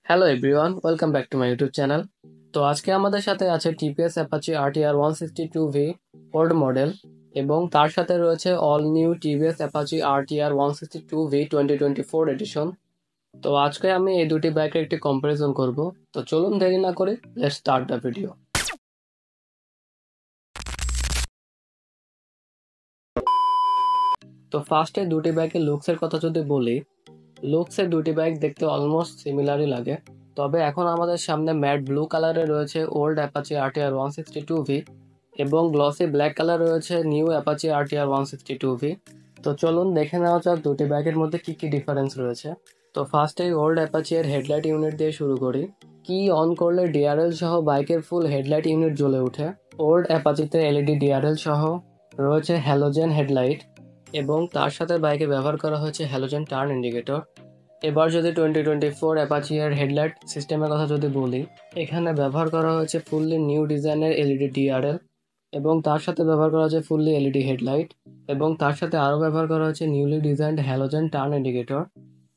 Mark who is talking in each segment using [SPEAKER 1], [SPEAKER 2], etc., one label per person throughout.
[SPEAKER 1] Hello everyone, welcome back to my YouTube channel. তো আজকে আমাদের সাথে আছে TVS Apache RTR 162V old model, এবং তার সাথে রয়েছে all new TVS Apache RTR 162V 2024 edition. তো আজকে আমি এই দুটি বাইকের একটি কম্পারিজন করব। তো চলুন দেরি না করে লেটস স্টার্ট দ্য ভিডিও। তো ফার্স্টে দুটি বাইকের লুকসের কথা যদি বলি, লুকসে দুটি বাইক দেখতে অলমোস্ট সিমিলারই লাগে। তবে এখন আমাদের সামনে ম্যাট ব্লু কালারে রয়েছে ওল্ড অ্যাপাচি RTR 162V এবং গ্লসি ব্ল্যাক কালার রয়েছে নিউ অ্যাপাচি RTR 162V। তো চলুন দেখে নেওয়া যাক দুটি বাইকের মধ্যে কি কি ডিফারেন্স রয়েছে। তো ফার্স্টে ওল্ড অ্যাপাচি এর হেডলাইট ইউনিট দিয়ে শুরু করি। কি অন করলে ডিআরএল সহ বাইকের ফুল হেডলাইট ইউনিট জ্বলে ওঠে। ওল্ড অ্যাপাচিতে এলইডি ডিআরএল সহ রয়েছে হ্যালোজেন হেডলাইট, এবং তার সাথে বাইকে ব্যবহার করা হয়েছে হ্যালোজেন টার্ন ইন্ডিকেটর। এবার যদি 2024 অ্যাপাচি এর হেডলাইট সিস্টেমের কথা যদি বলি, এখানে ব্যবহার করা হয়েছে ফুললি নিউ ডিজাইনের এলইডি ডিআরএল, এবং তার সাথে ব্যবহার করা হয়েছে ফুললি এলইডি হেডলাইট, এবং তার সাথে আরও ব্যবহার করা হয়েছে newly designed halogen turn indicator.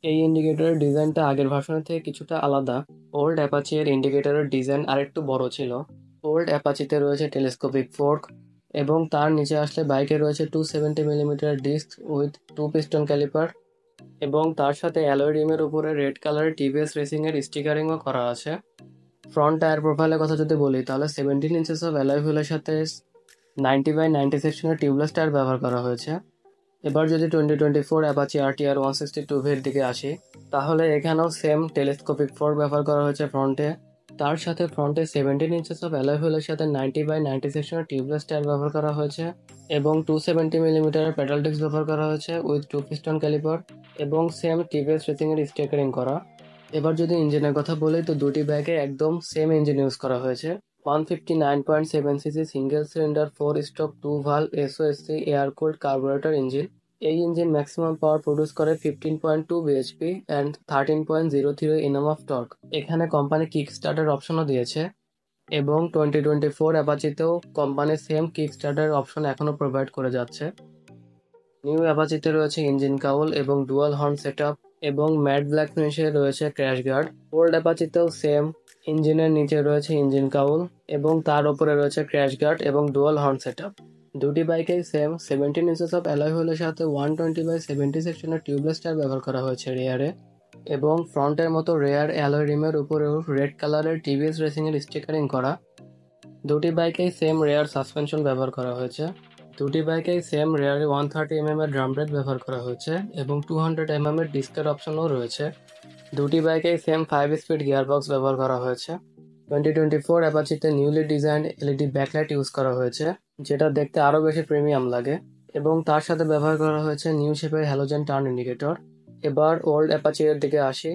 [SPEAKER 1] এই ইন্ডিকেটরের ডিজাইনটা আগের ভার্সনের থেকে কিছুটা আলাদা। ওল্ড অ্যাপাচি এর ইন্ডিকেটরের ডিজাইন আরেকটু বড় ছিল। ওল্ড অ্যাপাচিতে রয়েছে টেলিস্কোপিক ফোর্ক, এবং তার নিচে আসলে বাইকে রয়েছে 270 millimetre disc with 2 piston caliper, এবং তার সাথে অ্যালয় রিমের উপরে রেড কালারের টিভিএস রেসিং এর স্টিকারিংও করা আছে। ফ্রন্ট টায়ার প্রোফাইলের কথা যদি বলি, তাহলে 17 ইঞ্চেস অফ অ্যালয় হুইলের সাথে 90/90 সেকশনের টিউবলেস টায়ার ব্যবহার করা হয়েছে। এবার যদি 2024 অ্যাপাচি RTR 162V এর দিকে আসি, তাহলে এখানেও সেম টেলিস্কোপিক ফোর্ক ব্যবহার করা হয়েছে ফ্রন্টে। তার সাথে ফ্রন্টে 17 ইঞ্চেস অফ অ্যালয় হুইলের সাথে 90/90 সেকশনের টিউবলেস টায়ার ব্যবহার করা হয়েছে, এবং 270 মিলিমিটারের পেডাল ডিস্ক ব্যবহার করা হয়েছে উইথ 2 পিস্টন ক্যালিপার, এবং সেম টিভিএস রেসিং এর স্টিকারিং করা। এবার যদি ইঞ্জিনের কথা বলি, তো দুটি বাইকে একদম সেম ইঞ্জিন ইউজ করা হয়েছে। 159.7cc single cylinder 4 stroke 2 valve SOSC air cooled carburettor engine. এই ইঞ্জিন ম্যাক্সিমাম পাওয়ার প্রডিউস করে 15.2 bhp and 13.03 NM of torque. এখানে কোম্পানি কিক স্টার্টের অপশনও দিয়েছে, এবং 2024 অ্যাপাচিতেও কোম্পানি সেম কিক স্টার্টের অপশন এখনও প্রোভাইড করে যাচ্ছে। নিউ অ্যাপাচিতে রয়েছে ইঞ্জিন কাউল এবং ডুয়াল হর্ন সেটআপ, এবং ম্যাট ব্ল্যাক ফিনিশে রয়েছে ক্র্যাশ গার্ড। ওল্ড অ্যাপাচিতেও সেম, ইঞ্জিনের নিচে রয়েছে ইঞ্জিন কাউল, এবং তার উপরে রয়েছে ক্র্যাশ গার্ড এবং ডুয়াল হর্ন সেটআপ। দুটি বাইকেই সেম 17 ইঞ্চেস অফ অ্যালয় হুইলের সাথে 120/70 সেকশনের টিউবলেস টায়ার ব্যবহার করা হয়েছে রেয়ারে, এবং ফ্রন্টের মতো রেয়ার অ্যালয় রিমের উপরেও রেড কালারের টিভিএস রেসিং এর স্টিকারিং করা। দুটি বাইকেই সেম রেয়ার সাসপেনশন ব্যবহার করা হয়েছে। দুটি বাইকেই সেম রেয়ারে 130 এর ড্রাম ব্রেক ব্যবহার করা হয়েছে, এবং 200 এর ডিস্কের অপশনও রয়েছে। দুটি বাইকেই সেম 5 স্পিড গিয়ারবক্স ব্যবহার করা হয়েছে। 2024 অ্যাপাচিতে newly designed LED backlight use করা হয়েছে, যেটা দেখতে আরও বেশি প্রিমিয়াম লাগে, এবং তার সাথে ব্যবহার করা হয়েছে নিউ শেপের হ্যালোজেন টার্ন ইন্ডিকেটর। এবার ওল্ড অ্যাপাচি এর দিকে আসি।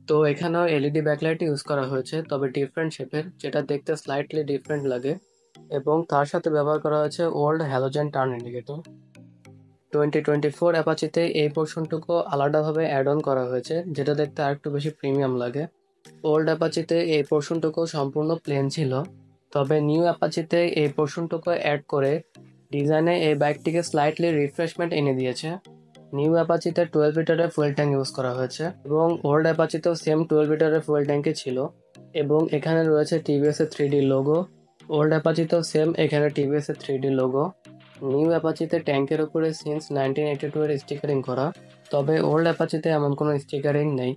[SPEAKER 1] তো এখানেও এলইডি ব্যাকলাইট ইউজ করা হয়েছে, তবে ডিফারেন্ট শেপের, যেটা দেখতে স্লাইটলি ডিফারেন্ট লাগে, এবং তার সাথে ব্যবহার করা হয়েছে ওল্ড হ্যালোজেন টার্ন ইন্ডিকেটর। 2024 অ্যাপাচিতে এই পোর্শনটুকু আলাদাভাবে অ্যাড অন করা হয়েছে, যেটা দেখতে আরেকটু বেশি প্রিমিয়াম লাগে। ওল্ড অ্যাপাচিতে এই পোর্শনটুকু সম্পূর্ণ প্লেন ছিল, তবে নিউ অ্যাপাচিতে এই পোর্শনটুকু অ্যাড করে ডিজাইনে এই বাইকটিকে স্লাইটলি রিফ্রেশমেন্ট এনে দিয়েছে। নিউ অ্যাপাচিতে 12 লিটারের ফুয়েল ট্যাঙ্ক ইউজ করা হয়েছে, এবং ওল্ড অ্যাপাচিতেও সেম 12 লিটারের ফুয়েল ট্যাঙ্কই ছিল, এবং এখানে রয়েছে টিভিএস এর 3D লোগো। ওল্ড অ্যাপাচিতেও সেম, এখানে টিভিএস এর 3D লোগো। নিউ অ্যাপাচিতে ট্যাঙ্কের উপরে সিন্স 1982 এর স্টিকারিং করা, তবে ওল্ড অ্যাপাচিতে এমন কোনো স্টিকারিং নেই।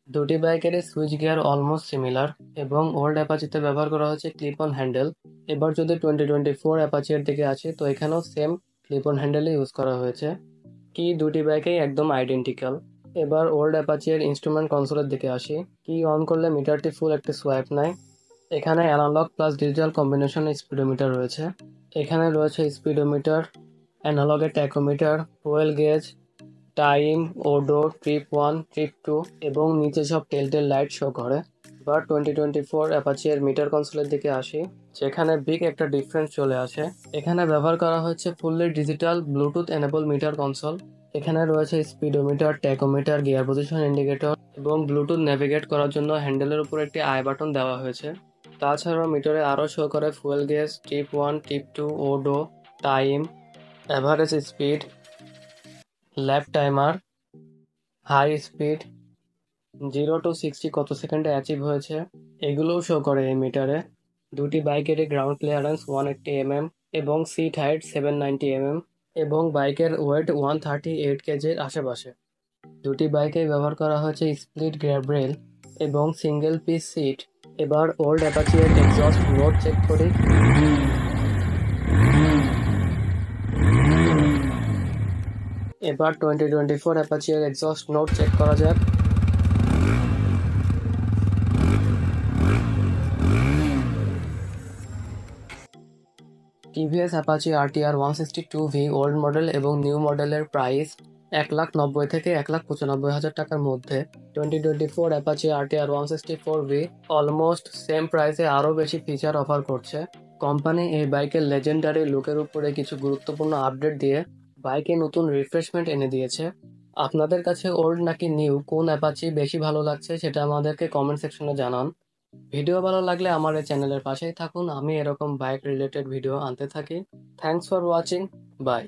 [SPEAKER 1] দুটি বাইকেরই সুইচ গিয়ার অলমোস্ট সিমিলার, এবং ওল্ড অ্যাপাচিতে ব্যবহার করা হয়েছে ক্লিপ অন হ্যান্ডেল। এবার যদি 2024 অ্যাপাচির দিকে আসি, তো এখানেও সেম ক্লিপ অন হ্যান্ডেলই ইউজ করা হয়েছে। কি দুটি বাইকেই একদম আইডেন্টিক্যাল। এবার ওল্ড অ্যাপাচি এর ইনস্ট্রুমেন্ট কনসোলের দিকে আসি। কি অন করলে মিটারটি ফুল একটি সোয়াইপ নেয়। এখানে analog plus digital combination speedometer রয়েছে। এখানে রয়েছে স্পিডোমিটার, অ্যানালগের tachometer, fuel gauge, time, odo, trip 1, trip 2, এবং নিচে সব টেল লাইট শো করে। এবার 2024 অ্যাপাচি এর মিটার কনসোলের দিকে আসি, যেখানে বিগ একটা ডিফারেন্স চলে আসে। এখানে ব্যবহার করা হয়েছে fully digital Bluetooth enable metre console. এখানে রয়েছে speedometer, tachometer, gear position indicator, এবং ব্লুটুথ নেভিগেট করার জন্য হ্যান্ডেলের উপর একটি আই বাটন দেওয়া হয়েছে। তাছাড়াও মিটারে আরও শো করে fuel gauge, trip 1, trip 2, odo, time, average speed, lap timer, high speed, 0 to 60 কত সেকেন্ডে অ্যাচিভ হয়েছে এগুলোও শো করে এই মিটারে। দুটি বাইকের গ্রাউন্ড ক্লিয়ারেন্স 180 mm এবং সিট হাইট 790 mm এবং বাইকের ওয়েট 138 কেজির আশেপাশে। দুটি বাইকেই ব্যবহার করা হয়েছে স্প্লিট গ্র্যাব রেল এবং সিঙ্গেল পিস সিট। এবার ওল্ড অ্যাপাচি এর এক্সস্ট নোট চেক করি। এবার 2024 অ্যাপাচি এর এক্সস্ট নোট চেক করা যাক। TVS Apache RTR 162V old model এবং নিউ মডেলের প্রাইস 1,90,000 থেকে 1,95,000 টাকার মধ্যে। 2024 Apache RTR 164V almost same প্রাইসে আরও বেশি ফিচার অফার করছে। কোম্পানি এই বাইকের লেজেন্ডারি লুকের উপরে কিছু গুরুত্বপূর্ণ আপডেট দিয়ে বাইকে নতুন রিফ্রেশমেন্ট এনে দিয়েছে। আপনাদের কাছে ওল্ড নাকি নিউ কোন অ্যাপাচি বেশি ভালো লাগছে সেটা আমাদেরকে কমেন্ট সেকশনে জানান। ভিডিও ভালো লাগলে আমার এই চ্যানেলের পাশেই থাকুন, আমি এরকম বাইক রিলেটেড ভিডিও আনতে থাকি। Thanks for watching, by.